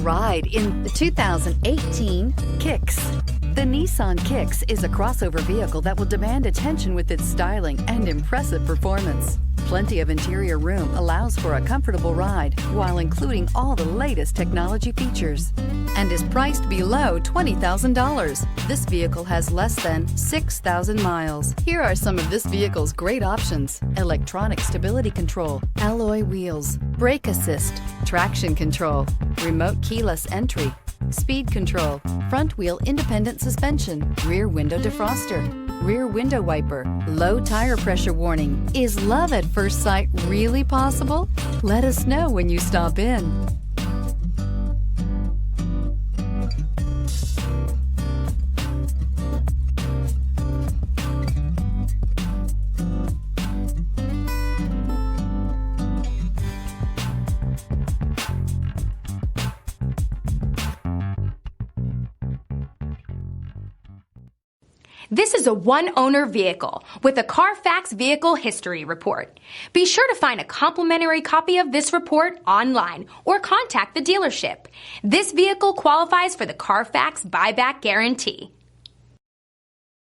ride in the 2018 Kicks. The Nissan Kicks is a crossover vehicle that will demand attention with its styling and impressive performance. Plenty of interior room allows for a comfortable ride while including all the latest technology features and is priced below $20,000. This vehicle has less than 6,000 miles. Here are some of this vehicle's great options: electronic stability control, alloy wheels, brake assist, traction control, remote keyless entry, speed control, front wheel independent suspension, rear window defroster, rear window wiper, low tire pressure warning. Is love at first sight really possible? Let us know when you stop in. This is a one-owner vehicle with a Carfax Vehicle History Report. Be sure to find a complimentary copy of this report online or contact the dealership. This vehicle qualifies for the Carfax Buyback Guarantee.